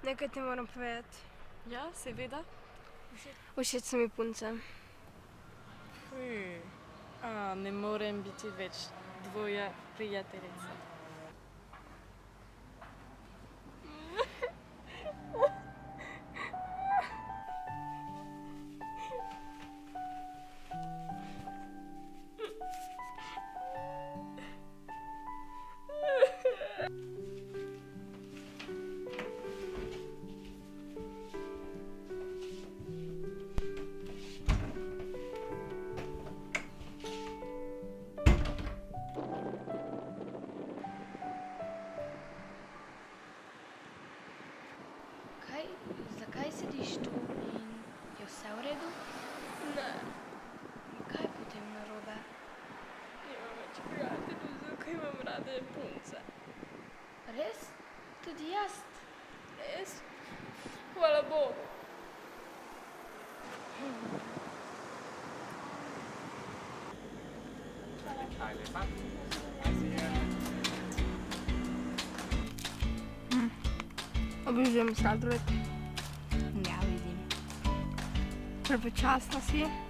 Nekaj ti moram povedati. Ja, seveda. Všeč so mi punce. Ne morem biti več tvoja prijateljica. Zakaj sediš tu in je vse v redu? Ne, Kaj je potem narobe? nimam več prijateljev, zakaj imam rade punce. Res? Tudi jaz. Res? Hvala Bogu. Obožujem sladoled. Ja, vidim. Prepočasna si.